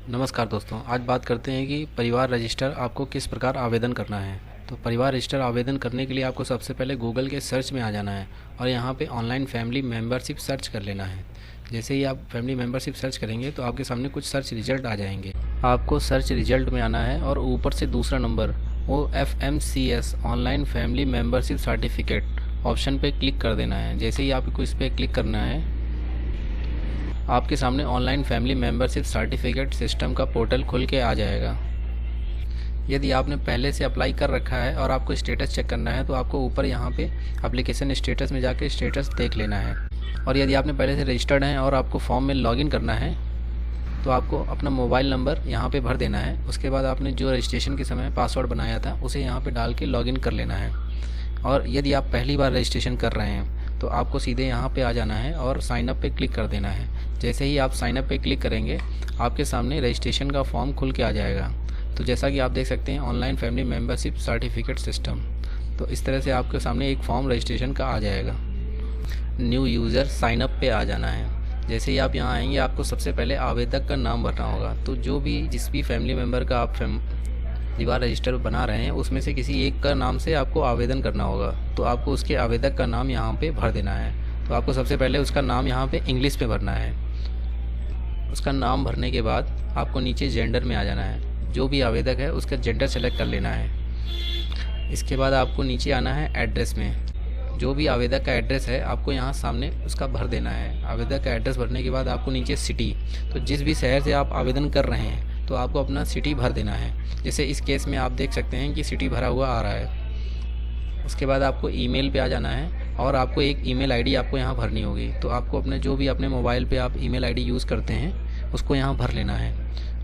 नमस्कार दोस्तों, आज बात करते हैं कि परिवार रजिस्टर आपको किस प्रकार आवेदन करना है। तो परिवार रजिस्टर आवेदन करने के लिए आपको सबसे पहले गूगल के सर्च में आ जाना है और यहाँ पे ऑनलाइन फैमिली मेंबरशिप सर्च कर लेना है। जैसे ही आप फैमिली मेंबरशिप सर्च करेंगे तो आपके सामने कुछ सर्च रिजल्ट आ जाएंगे। आपको सर्च रिजल्ट में आना है और ऊपर से दूसरा नंबर वो FMCS online family membership certificate option पे क्लिक कर देना है। जैसे ही आपको इस पर क्लिक करना है, आपके सामने online family membership certificate system का पोर्टल खुल के आ जाएगा। यदि आपने पहले से अप्लाई कर रखा है और आपको स्टेटस चेक करना है तो आपको ऊपर यहाँ पे एप्लीकेशन स्टेटस में जाके स्टेटस देख लेना है। और यदि आपने पहले से रजिस्टर्ड हैं और आपको फॉर्म में लॉगिन करना है तो आपको अपना मोबाइल नंबर यहाँ पे भर देना है। उसके बाद आपने जो रजिस्ट्रेशन के समय पासवर्ड बनाया था उसे यहाँ पे डाल के लॉगिन कर लेना है। और यदि आप पहली बार रजिस्ट्रेशन कर रहे हैं तो आपको सीधे यहाँ पे आ जाना है और साइन अप पे क्लिक कर देना है। जैसे ही आप साइन अप पे क्लिक करेंगे आपके सामने रजिस्ट्रेशन का फॉर्म खुल के आ जाएगा। तो जैसा कि आप देख सकते हैं online family membership certificate system, तो इस तरह से आपके सामने एक फॉर्म रजिस्ट्रेशन का आ जाएगा। न्यू यूज़र साइन अप पे आ जाना है। जैसे ही आप यहाँ आएंगे आपको सबसे पहले आवेदक का नाम भरना होगा। तो जिस भी फैमिली मेम्बर का आप परिवार रजिस्टर बना रहे हैं उसमें से किसी एक का नाम से आपको आवेदन करना होगा। तो आपको उसके आवेदक का नाम यहाँ पे भर देना है। तो आपको सबसे पहले उसका नाम यहाँ पे इंग्लिश में भरना है। उसका नाम भरने के बाद आपको नीचे जेंडर में आ जाना है। जो भी आवेदक है उसका जेंडर सेलेक्ट कर लेना है। इसके बाद आपको नीचे आना है एड्रेस में। जो भी आवेदक का एड्रेस है आपको यहाँ सामने उसका भर देना है। आवेदक का एड्रेस भरने के बाद आपको नीचे सिटी, तो जिस भी शहर से आप आवेदन कर रहे हैं तो आपको अपना सिटी भर देना है। जैसे इस केस में आप देख सकते हैं कि सिटी भरा हुआ आ रहा है। उसके बाद आपको ईमेल पे आ जाना है और आपको एक ईमेल आईडी आपको यहाँ भरनी होगी। तो आपको अपने मोबाइल पे आप ईमेल आईडी यूज़ करते हैं उसको यहाँ भर लेना है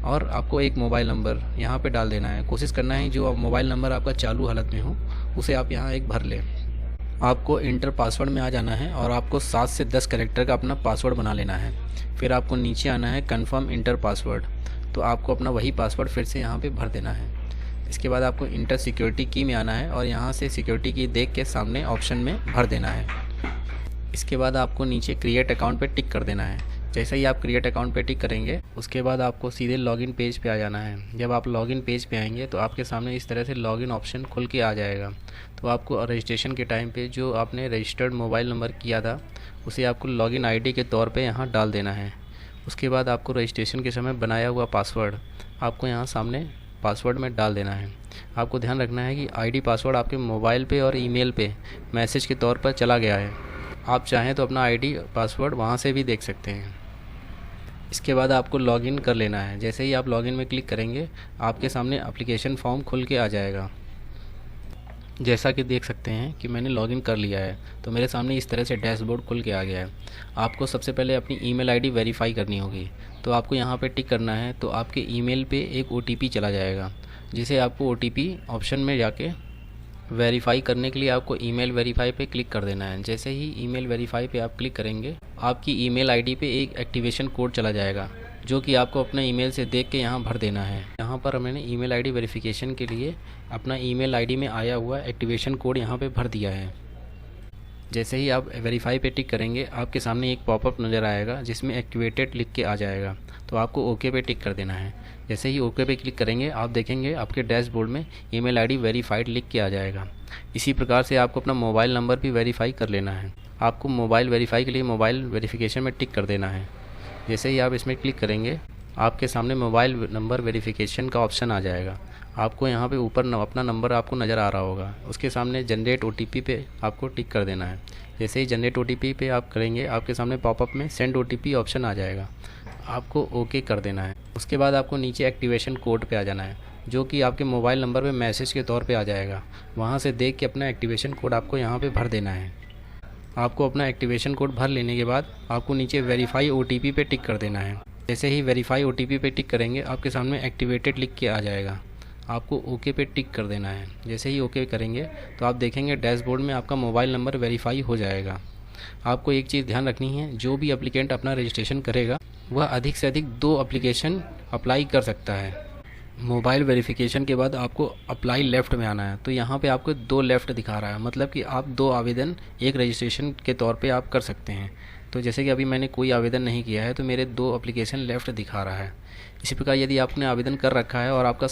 और आपको एक मोबाइल नंबर यहाँ पे डाल देना है। कोशिश करना है जो मोबाइल नंबर आपका चालू हालत में हो उसे आप यहाँ एक भर लें। आपको इंटर पासवर्ड में आ जाना है और आपको 7 से 10 कैरेक्टर का अपना पासवर्ड बना लेना है। फिर आपको नीचे आना है कन्फर्म इंटर पासवर्ड, तो आपको अपना वही पासवर्ड फिर से यहाँ पे भर देना है। इसके बाद आपको इंटर सिक्योरिटी की में आना है और यहाँ से सिक्योरिटी की देख के सामने ऑप्शन में भर देना है। इसके बाद आपको नीचे क्रिएट अकाउंट पे टिक कर देना है। जैसे ही आप क्रिएट अकाउंट पे टिक करेंगे उसके बाद आपको सीधे लॉगिन पेज पे आ जाना है। जब आप लॉगिन पेज पे आएंगे तो आपके सामने इस तरह से लॉगिन ऑप्शन खुल के आ जाएगा। तो आपको रजिस्ट्रेशन के टाइम पे जो आपने रजिस्टर्ड मोबाइल नंबर किया था उसे आपको लॉगिन आईडी के तौर पे यहाँ डाल देना है। उसके बाद आपको रजिस्ट्रेशन के समय बनाया हुआ पासवर्ड आपको यहाँ सामने पासवर्ड में डाल देना है। आपको ध्यान रखना है कि आईडी पासवर्ड आपके मोबाइल पे और ईमेल पे मैसेज के तौर पर चला गया है। आप चाहें तो अपना आईडी पासवर्ड वहाँ से भी देख सकते हैं। इसके बाद आपको लॉगिन कर लेना है। जैसे ही आप लॉगिन में क्लिक करेंगे आपके सामने एप्लीकेशन फॉर्म खुल के आ जाएगा। जैसा कि देख सकते हैं कि मैंने लॉगिन कर लिया है तो मेरे सामने इस तरह से डैशबोर्ड खुल के आ गया है। आपको सबसे पहले अपनी ईमेल आईडी वेरीफाई करनी होगी। तो आपको यहाँ पे टिक करना है तो आपके ईमेल पे एक OTP चला जाएगा, जिसे आपको OTP ऑप्शन में जाके वेरीफाई करने के लिए आपको ईमेल वेरीफाई पे क्लिक कर देना है। जैसे ही ईमेल वेरीफाई पे आप क्लिक करेंगे आपकी ईमेल आईडी पे एक एक्टिवेशन कोड चला जाएगा जो कि आपको अपने ईमेल से देख के यहाँ भर देना है। यहाँ पर मैंने ईमेल आईडी वेरिफिकेशन के लिए अपना ईमेल आईडी में आया हुआ एक्टिवेशन कोड यहाँ पे भर दिया है। जैसे ही आप वेरीफाई पे टिक करेंगे आपके सामने एक पॉपअप नज़र आएगा जिसमें एक्टिवेटेड लिख के आ जाएगा। तो आपको ओके पे टिक कर देना है। जैसे ही ओके पे क्लिक करेंगे आप देखेंगे आपके डैशबोर्ड में ईमेल आईडी वेरीफाइड लिख के आ जाएगा। इसी प्रकार से आपको अपना मोबाइल नंबर भी वेरीफाई कर लेना है। आपको मोबाइल वेरीफाई के लिए मोबाइल वेरिफिकेशन में टिक कर देना है। जैसे ही आप इसमें क्लिक करेंगे आपके सामने मोबाइल नंबर वेरिफिकेशन का ऑप्शन आ जाएगा। आपको यहाँ पे ऊपर अपना नंबर आपको नज़र आ रहा होगा, उसके सामने जनरेट OTP पे आपको टिक कर देना है। जैसे ही जनरेट OTP पे आप करेंगे आपके सामने पॉपअप में सेंड OTP ऑप्शन आ जाएगा। आपको ओके कर देना है। उसके बाद आपको नीचे एक्टिवेशन कोड पे आ जाना है जो कि आपके मोबाइल नंबर पे मैसेज के तौर पे आ जाएगा। वहाँ से देख के अपना एक्टिवेशन कोड आपको यहाँ पे भर देना है। आपको अपना एक्टिवेशन कोड भर लेने के बाद आपको नीचे वेरीफाई OTP पे टिक कर देना है। जैसे ही वेरीफाई OTP पे टिक करेंगे आपके सामने एक्टिवेटेड लिख के आ जाएगा। आपको ओके पे टिक कर देना है। जैसे ही ओके करेंगे तो आप देखेंगे डैशबोर्ड में आपका मोबाइल नंबर वेरीफाई हो जाएगा। आपको एक चीज़ ध्यान रखनी है, जो भी एप्लीकेंट अपना रजिस्ट्रेशन करेगा वह अधिक से अधिक 2 एप्लीकेशन अप्लाई कर सकता है। मोबाइल वेरिफिकेशन के बाद आपको अप्लाई लेफ़्ट में आना है। तो यहाँ पे आपको 2 लेफ़्ट दिखा रहा है, मतलब कि आप 2 आवेदन एक रजिस्ट्रेशन के तौर पे आप कर सकते हैं। तो जैसे कि अभी मैंने कोई आवेदन नहीं किया है तो मेरे 2 एप्लीकेशन लेफ़्ट दिखा रहा है। इसी प्रकार यदि आपने आवेदन कर रखा है और आपका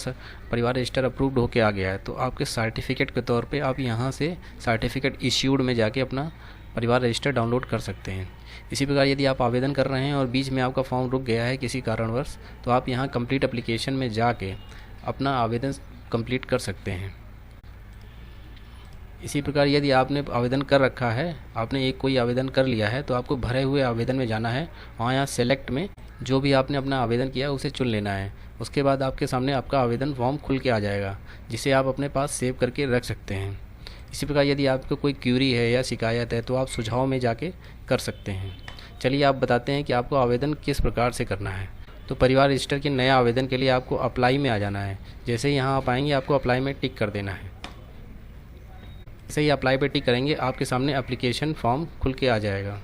परिवार रजिस्टर अप्रूव्ड होकर आ गया है तो आपके सर्टिफिकेट के तौर पे आप यहाँ से सर्टिफिकेट इश्यूड में जाके अपना परिवार रजिस्टर डाउनलोड कर सकते हैं। इसी प्रकार यदि आप आवेदन कर रहे हैं और बीच में आपका फॉर्म रुक गया है किसी कारणवश तो आप यहाँ कंप्लीट एप्लीकेशन में जाके अपना आवेदन कंप्लीट कर सकते हैं। इसी प्रकार यदि आपने आवेदन कर रखा है, आपने एक कोई आवेदन कर लिया है तो आपको भरे हुए आवेदन में जाना है। वहाँ यहाँ सेलेक्ट में जो भी आपने अपना आवेदन किया उसे चुन लेना है। उसके बाद आपके सामने आपका आवेदन फॉर्म खुल के आ जाएगा जिसे आप अपने पास सेव करके रख सकते हैं। इसी प्रकार यदि आपको कोई क्यूरी है या शिकायत है तो आप सुझाव में जाके कर सकते हैं। चलिए आप बताते हैं कि आपको आवेदन किस प्रकार से करना है। तो परिवार रजिस्टर के नए आवेदन के लिए आपको अप्लाई में आ जाना है। जैसे ही यहाँ आप आएंगे आपको अप्लाई में टिक कर देना है। जैसे ही अप्लाई पे टिक करेंगे आपके सामने एप्लीकेशन फॉर्म खुल के आ जाएगा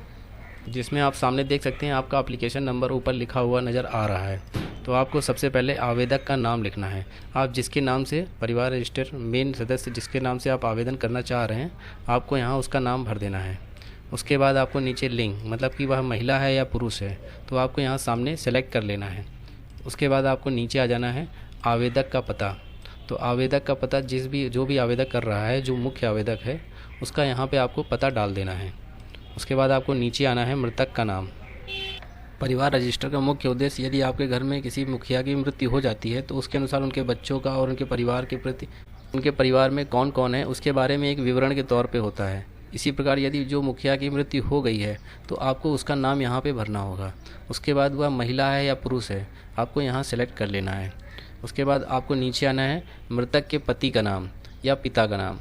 जिसमें आप सामने देख सकते हैं आपका एप्लीकेशन नंबर ऊपर लिखा हुआ नज़र आ रहा है। तो आपको सबसे पहले आवेदक का नाम लिखना है। आप जिसके नाम से परिवार रजिस्टर मेन सदस्य जिसके नाम से आप आवेदन करना चाह रहे हैं आपको यहाँ उसका नाम भर देना है। उसके बाद आपको नीचे लिंग मतलब कि वह महिला है या पुरुष है तो आपको यहाँ सामने सेलेक्ट कर लेना है। उसके बाद आपको नीचे आ जाना है आवेदक का पता। तो आवेदक का पता जो भी आवेदक कर रहा है जो मुख्य आवेदक है उसका यहाँ पे आपको पता डाल देना है। उसके बाद आपको नीचे आना है मृतक का नाम। परिवार रजिस्टर का मुख्य उद्देश्य यदि आपके घर में किसी मुखिया की मृत्यु हो जाती है तो उसके अनुसार उनके बच्चों का और उनके परिवार के प्रति उनके परिवार में कौन कौन है उसके बारे में एक विवरण के तौर पे होता है। इसी प्रकार यदि जो मुखिया की मृत्यु हो गई है तो आपको उसका नाम यहाँ पे भरना होगा। उसके बाद वह महिला है या पुरुष है आपको यहाँ सेलेक्ट कर लेना है। उसके बाद आपको नीचे आना है मृतक के पति का नाम या पिता का नाम।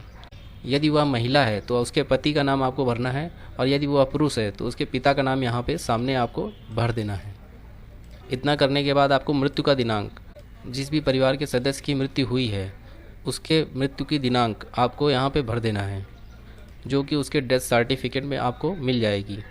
यदि वह महिला है तो उसके पति का नाम आपको भरना है और यदि वह पुरुष है तो उसके पिता का नाम यहाँ पे सामने आपको भर देना है। इतना करने के बाद आपको मृत्यु का दिनांक जिस भी परिवार के सदस्य की मृत्यु हुई है उसके मृत्यु की दिनांक आपको यहाँ पे भर देना है जो कि उसके डेथ सर्टिफिकेट में आपको मिल जाएगी।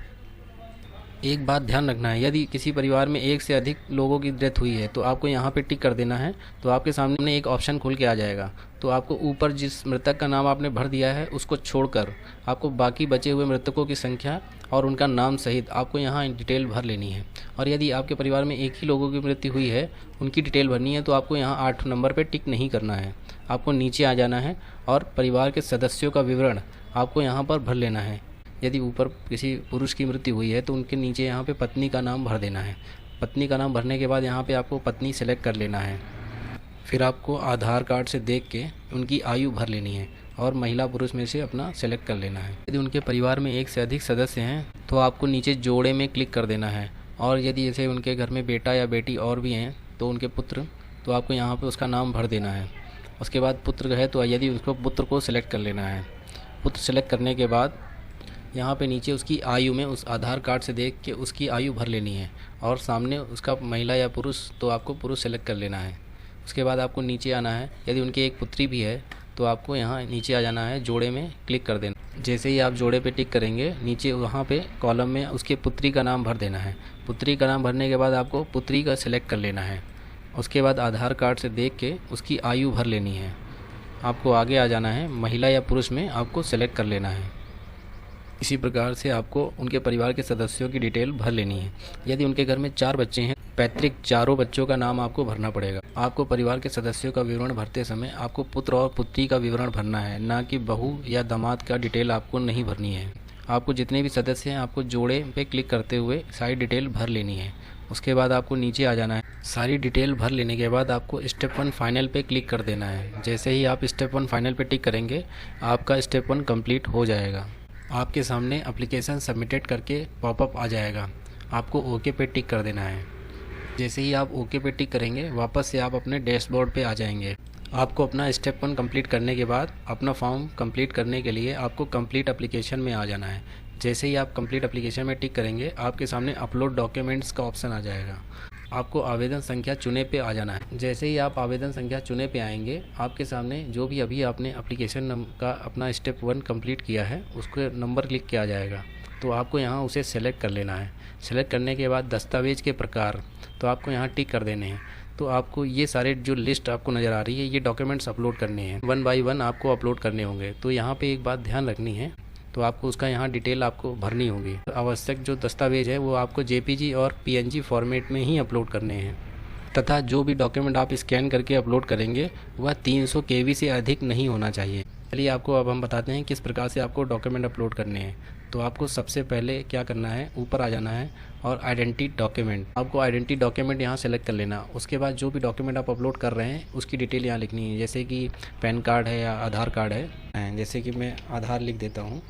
एक बात ध्यान रखना है, यदि किसी परिवार में एक से अधिक लोगों की डेथ हुई है तो आपको यहाँ पे टिक कर देना है। तो आपके सामने एक ऑप्शन खुल के आ जाएगा। तो आपको ऊपर जिस मृतक का नाम आपने भर दिया है उसको छोड़कर आपको बाकी बचे हुए मृतकों की संख्या और उनका नाम सहित आपको यहाँ डिटेल भर लेनी है। और यदि आपके परिवार में एक ही लोगों की मृत्यु हुई है उनकी डिटेल भरनी है तो आपको यहाँ 8 नंबर पर टिक नहीं करना है। आपको नीचे आ जाना है और परिवार के सदस्यों का विवरण आपको यहाँ पर भर लेना है। यदि ऊपर किसी पुरुष की मृत्यु हुई है तो उनके नीचे यहाँ पे पत्नी का नाम भर देना है। पत्नी का नाम भरने के बाद यहाँ पे आपको पत्नी सेलेक्ट कर लेना है। फिर आपको आधार कार्ड से देख के उनकी आयु भर लेनी है और महिला पुरुष में से अपना सेलेक्ट कर लेना है। यदि उनके परिवार में एक से अधिक सदस्य हैं तो आपको नीचे जोड़े में क्लिक कर देना है। और यदि जैसे उनके घर में बेटा या बेटी और भी हैं तो उनके पुत्र तो आपको यहाँ पर उसका नाम भर देना है। उसके बाद पुत्र है तो यदि उसको पुत्र को सिलेक्ट कर लेना है। पुत्र सेलेक्ट करने के बाद यहाँ पे नीचे उसकी आयु में उस आधार कार्ड से देख के उसकी आयु भर लेनी है और सामने उसका महिला या पुरुष तो आपको पुरुष सेलेक्ट कर लेना है। उसके बाद आपको नीचे आना है। यदि उनकी एक पुत्री भी है तो आपको यहाँ नीचे आ जाना है, जोड़े में क्लिक कर देना। जैसे ही आप जोड़े पे टिक करेंगे नीचे वहाँ पे कॉलम में उसके पुत्री का नाम भर देना है। पुत्री का नाम भरने के बाद आपको पुत्री का सिलेक्ट कर लेना है। उसके बाद आधार कार्ड से देख के उसकी आयु भर लेनी है। आपको आगे आ जाना है, महिला या पुरुष में आपको सेलेक्ट कर लेना है। इसी प्रकार से आपको उनके परिवार के सदस्यों की डिटेल भर लेनी है। यदि उनके घर में 4 बच्चे हैं, पैतृक चारों बच्चों का नाम आपको भरना पड़ेगा। आपको परिवार के सदस्यों का विवरण भरते समय आपको पुत्र और पुत्री का विवरण भरना है, ना कि बहू या दामाद का डिटेल आपको नहीं भरनी है। आपको जितने भी सदस्य हैं आपको जोड़े पे क्लिक करते हुए सारी डिटेल भर लेनी है। उसके बाद आपको नीचे आ जाना है। सारी डिटेल भर लेने के बाद आपको स्टेप 1 फाइनल पे क्लिक कर देना है। जैसे ही आप स्टेप 1 फाइनल पे टिक करेंगे आपका स्टेप 1 कंप्लीट हो जाएगा। आपके सामने एप्लीकेशन सबमिटेड करके पॉपअप आ जाएगा। आपको ओके पे टिक कर देना है। जैसे ही आप ओके पे टिक करेंगे वापस से आप अपने डैशबोर्ड पे आ जाएंगे। आपको अपना स्टेप 1 कंप्लीट करने के बाद अपना फॉर्म कंप्लीट करने के लिए आपको कंप्लीट एप्लीकेशन में आ जाना है। जैसे ही आप कंप्लीट एप्लीकेशन में टिक करेंगे आपके सामने अपलोड डॉक्यूमेंट्स का ऑप्शन आ जाएगा। आपको आवेदन संख्या चुने पे आ जाना है। जैसे ही आप आवेदन संख्या चुने पे आएंगे आपके सामने जो भी अभी आपने एप्लीकेशन का अपना स्टेप 1 कंप्लीट किया है उसके नंबर लिख के आ जाएगा। तो आपको यहाँ उसे सेलेक्ट कर लेना है। सेलेक्ट करने के बाद दस्तावेज के प्रकार तो आपको यहाँ टिक कर देने हैं। तो आपको ये सारे जो लिस्ट आपको नज़र आ रही है ये डॉक्यूमेंट्स अपलोड करने हैं। 1 बाय 1 आपको अपलोड करने होंगे। तो यहाँ पे एक बात ध्यान रखनी है तो आपको उसका यहाँ डिटेल आपको भरनी होगी। आवश्यक जो दस्तावेज है वो आपको जेपीजी और पीएनजी फॉर्मेट में ही अपलोड करने हैं, तथा जो भी डॉक्यूमेंट आप स्कैन करके अपलोड करेंगे वह 300 केबी से अधिक नहीं होना चाहिए। चलिए आपको अब हम बताते हैं किस प्रकार से आपको डॉक्यूमेंट अपलोड करने हैं। तो आपको सबसे पहले क्या करना है, ऊपर आ जाना है और आइडेंटिटी डॉक्यूमेंट, आपको आइडेंटिटी डॉक्यूमेंट यहाँ सेलेक्ट कर लेना। उसके बाद जो भी डॉक्यूमेंट आप अपलोड कर रहे हैं उसकी डिटेल यहाँ लिखनी है, जैसे कि पैन कार्ड है या आधार कार्ड है, जैसे कि मैं आधार लिख देता हूँ।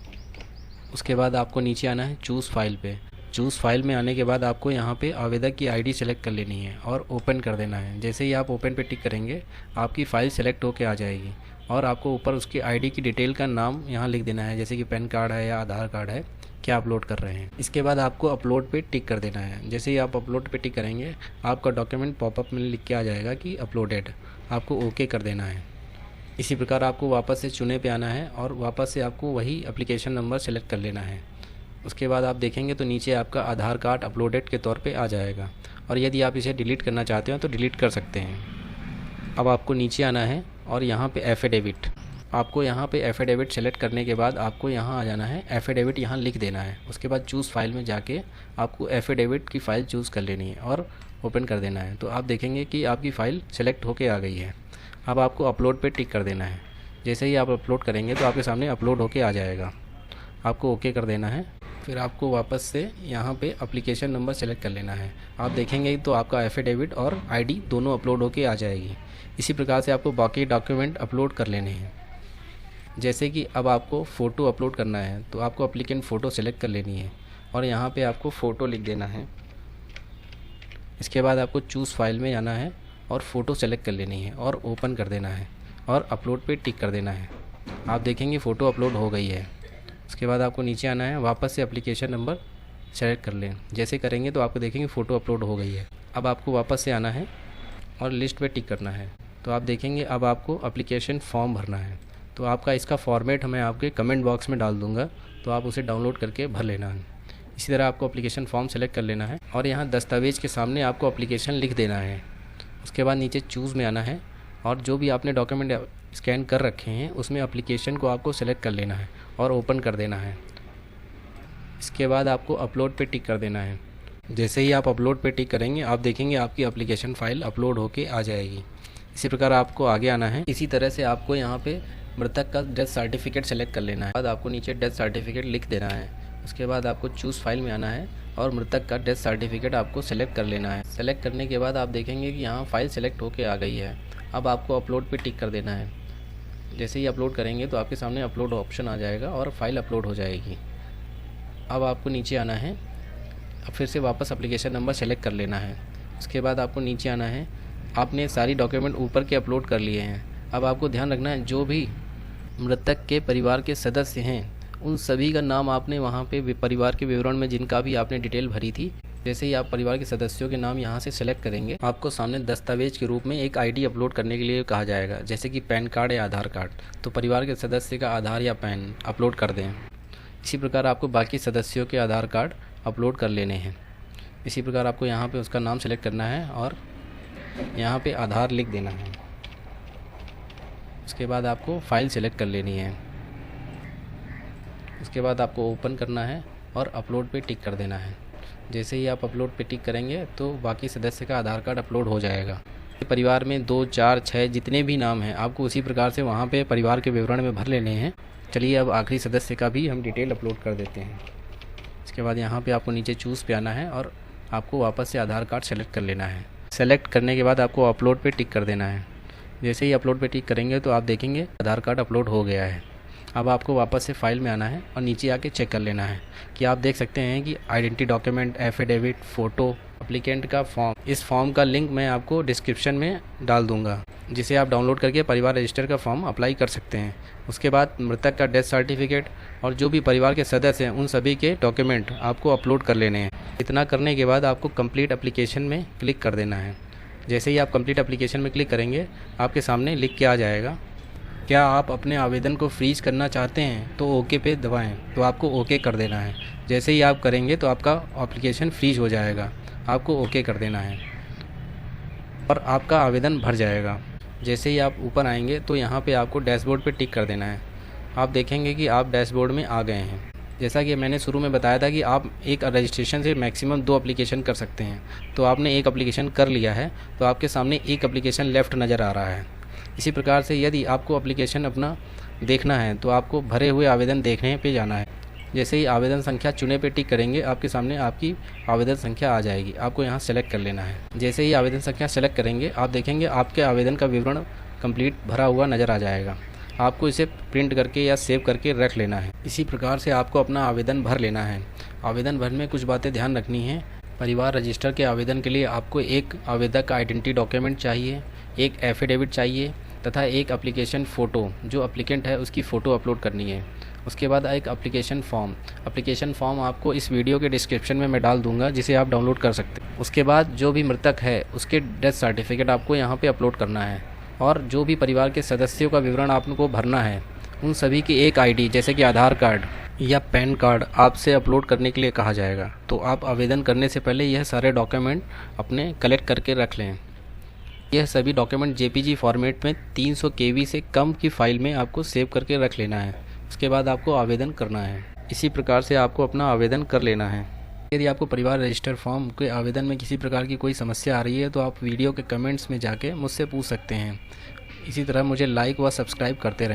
उसके बाद आपको नीचे आना है चूज़ फाइल पे। चूज़ फाइल में आने के बाद आपको यहाँ पे आवेदक की आईडी सेलेक्ट कर लेनी है और ओपन कर देना है। जैसे ही आप ओपन पे टिक करेंगे आपकी फ़ाइल सेलेक्ट होके आ जाएगी और आपको ऊपर उसकी आईडी की डिटेल का नाम यहाँ लिख देना है, जैसे कि पैन कार्ड है या आधार कार्ड है, क्या अपलोड कर रहे हैं। इसके बाद आपको अपलोड पे टिक कर देना है। जैसे ही आप अपलोड पे टिक करेंगे आपका डॉक्यूमेंट पॉपअप में लिख के आ जाएगा कि अपलोडेड, आपको ओके कर देना है। इसी प्रकार आपको वापस से चुने पे आना है और वापस से आपको वही एप्लीकेशन नंबर सेलेक्ट कर लेना है। उसके बाद आप देखेंगे तो नीचे आपका आधार कार्ड अपलोडेड के तौर पे आ जाएगा और यदि आप इसे डिलीट करना चाहते हो तो डिलीट कर सकते हैं। अब आपको नीचे आना है और यहाँ पे एफिडेविट, आपको यहाँ पे एफिडेविट सेलेक्ट करने के बाद आपको यहाँ आ जाना है, एफिडेविट यहाँ लिख देना है। उसके बाद चूज़ फाइल में जाके आपको एफिडेविट की फ़ाइल चूज़ कर लेनी है और ओपन कर देना है। तो आप देखेंगे कि आपकी फ़ाइल सेलेक्ट होके आ गई है। अब आपको अपलोड पे टिक कर देना है। जैसे ही आप अपलोड करेंगे तो आपके सामने अपलोड होके आ जाएगा, आपको ओके कर देना है। फिर आपको वापस से यहाँ पे एप्लीकेशन नंबर सेलेक्ट कर लेना है। आप देखेंगे तो आपका एफिडेविट और आईडी दोनों अपलोड होके आ जाएगी। इसी प्रकार से आपको बाकी डॉक्यूमेंट अपलोड कर लेने हैं। जैसे कि अब आपको फ़ोटो अपलोड करना है तो आपको एप्लीकेंट फ़ोटो सेलेक्ट कर लेनी है और यहाँ पे आपको फ़ोटो लिख देना है। इसके बाद आपको चूज़ फाइल में जाना है और फ़ोटो सेलेक्ट कर लेनी है और ओपन कर देना है और अपलोड पे टिक कर देना है। आप देखेंगे फ़ोटो अपलोड हो गई है। उसके बाद आपको नीचे आना है, वापस से एप्लीकेशन नंबर सेलेक्ट कर लें। जैसे करेंगे तो आपको देखेंगे फ़ोटो अपलोड हो गई है। अब आपको वापस से आना है और लिस्ट पे टिक करना है। तो आप देखेंगे अब आपको एप्लीकेशन फॉर्म भरना है। तो आपका इसका फॉर्मेट मैं आपके कमेंट बॉक्स में डाल दूँगा, तो आप उसे डाउनलोड करके भर लेना है। इसी तरह आपको एप्लीकेशन फॉर्म सेलेक्ट कर लेना है और यहाँ दस्तावेज़ के सामने आपको एप्लीकेशन लिख देना है। उसके बाद नीचे चूज़ में आना है और जो भी आपने डॉक्यूमेंट स्कैन कर रखे हैं उसमें एप्लीकेशन को आपको सेलेक्ट कर लेना है और ओपन कर देना है। इसके बाद आपको अपलोड पे टिक कर देना है। जैसे ही आप अपलोड पे टिक करेंगे आप देखेंगे आपकी एप्लीकेशन फ़ाइल अपलोड होके आ जाएगी। इसी प्रकार आपको आगे आना है। इसी तरह से आपको यहाँ पे मृतक का डेथ सर्टिफिकेट सेलेक्ट कर लेना है। बाद आपको नीचे डेथ सर्टिफिकेट लिख देना है। उसके बाद आपको चूज़ फाइल में आना है और मृतक का डेथ सर्टिफिकेट आपको सेलेक्ट कर लेना है। सेलेक्ट करने के बाद आप देखेंगे कि यहाँ फ़ाइल सेलेक्ट होके आ गई है। अब आपको अपलोड पे टिक कर देना है। जैसे ही अपलोड करेंगे तो आपके सामने अपलोड ऑप्शन आ जाएगा और फाइल अपलोड हो जाएगी। अब आपको नीचे आना है, अब फिर से वापस एप्लीकेशन नंबर सेलेक्ट कर लेना है। उसके बाद आपको नीचे आना है। आपने सारी डॉक्यूमेंट ऊपर के अपलोड कर लिए हैं। अब आपको ध्यान रखना है जो भी मृतक के परिवार के सदस्य हैं उन सभी का नाम आपने वहाँ पे परिवार के विवरण में जिनका भी आपने डिटेल भरी थी, जैसे ही आप परिवार के सदस्यों के नाम यहाँ से सेलेक्ट करेंगे आपको सामने दस्तावेज के रूप में एक आईडी अपलोड करने के लिए कहा जाएगा, जैसे कि पैन कार्ड या आधार कार्ड। तो परिवार के सदस्य का आधार या पैन अपलोड कर दें। इसी प्रकार आपको बाकी सदस्यों के आधार कार्ड अपलोड कर लेने हैं। इसी प्रकार आपको यहाँ पे उसका नाम सेलेक्ट करना है और यहाँ पे आधार लिख देना है। उसके बाद आपको फ़ाइल सेलेक्ट कर लेनी है। उसके बाद आपको ओपन करना है और अपलोड पे टिक कर देना है। जैसे ही आप अपलोड पे टिक करेंगे तो बाकी सदस्य का आधार कार्ड अपलोड हो जाएगा। परिवार में 2, 4, 6 जितने भी नाम हैं आपको उसी प्रकार से वहाँ पे परिवार के विवरण में भर लेने हैं। चलिए अब आखिरी सदस्य का भी हम डिटेल अपलोड कर देते हैं। इसके बाद यहाँ पे आपको नीचे चूज़ पे आना है और आपको वापस से आधार कार्ड सेलेक्ट कर लेना है। सेलेक्ट करने के बाद आपको अपलोड पे टिक कर देना है। जैसे ही अपलोड पे टिक करेंगे तो आप देखेंगे आधार कार्ड अपलोड हो गया है। अब आपको वापस से फ़ाइल में आना है और नीचे आके चेक कर लेना है कि आप देख सकते हैं कि identity document, affidavit, photo, applicant का फॉर्म, इस फॉर्म का लिंक मैं आपको डिस्क्रिप्शन में डाल दूंगा, जिसे आप डाउनलोड करके परिवार रजिस्टर का फॉर्म अप्लाई कर सकते हैं। उसके बाद मृतक का डेथ सर्टिफिकेट और जो भी परिवार के सदस्य हैं उन सभी के डॉक्यूमेंट आपको अपलोड कर लेने हैं। इतना करने के बाद आपको कंप्लीट एप्लीकेशन में क्लिक कर देना है। जैसे ही आप कंप्लीट एप्लीकेशन में क्लिक करेंगे आपके सामने लिख के आ जाएगा, क्या आप अपने आवेदन को फ्रीज करना चाहते हैं तो ओके पे दबाएं। तो आपको ओके कर देना है। जैसे ही आप करेंगे तो आपका एप्लीकेशन फ्रीज हो जाएगा, आपको ओके कर देना है और आपका आवेदन भर जाएगा। जैसे ही आप ऊपर आएंगे तो यहाँ पे आपको डैशबोर्ड पे टिक कर देना है। आप देखेंगे कि आप डैशबोर्ड में आ गए हैं। जैसा कि मैंने शुरू में बताया था कि आप एक रजिस्ट्रेशन से मैक्सिमम 2 एप्लीकेशन कर सकते हैं। तो आपने एक एप्लीकेशन कर लिया है, तो आपके सामने एक एप्लीकेशन लेफ़्ट नज़र आ रहा है। इसी प्रकार से यदि आपको एप्लीकेशन अपना देखना है तो आपको भरे हुए आवेदन देखने पे जाना है। जैसे ही आवेदन संख्या चुने पे टिक करेंगे, आपके सामने आपकी आवेदन संख्या आ जाएगी। आपको यहाँ सेलेक्ट कर लेना है। जैसे ही आवेदन संख्या सेलेक्ट करेंगे, आप देखेंगे आपके आवेदन का विवरण कंप्लीट भरा हुआ नज़र आ जाएगा। आपको इसे प्रिंट करके या सेव करके रख लेना है। इसी प्रकार से आपको अपना आवेदन भर लेना है। आवेदन भरने में कुछ बातें ध्यान रखनी है। परिवार रजिस्टर के आवेदन के लिए आपको एक आवेदक का आइडेंटिटी डॉक्यूमेंट चाहिए, एक एफिडेविट चाहिए तथा एक एप्लीकेशन फ़ोटो, जो एप्लीकेंट है उसकी फ़ोटो अपलोड करनी है। उसके बाद एक एप्लीकेशन फॉर्म आपको इस वीडियो के डिस्क्रिप्शन में मैं डाल दूंगा, जिसे आप डाउनलोड कर सकते हैं। उसके बाद जो भी मृतक है उसके डेथ सर्टिफिकेट आपको यहाँ पे अपलोड करना है, और जो भी परिवार के सदस्यों का विवरण आपको भरना है उन सभी की एक आईडी जैसे कि आधार कार्ड या पैन कार्ड आपसे अपलोड करने के लिए कहा जाएगा। तो आप आवेदन करने से पहले यह सारे डॉक्यूमेंट अपने कलेक्ट करके रख लें। यह सभी डॉक्यूमेंट जेपीजी फॉर्मेट में 300 केबी से कम की फ़ाइल में आपको सेव करके रख लेना है। उसके बाद आपको आवेदन करना है। इसी प्रकार से आपको अपना आवेदन कर लेना है। यदि आपको परिवार रजिस्टर फॉर्म के आवेदन में किसी प्रकार की कोई समस्या आ रही है तो आप वीडियो के कमेंट्स में जाके मुझसे पूछ सकते हैं। इसी तरह मुझे लाइक व सब्सक्राइब करते रहें।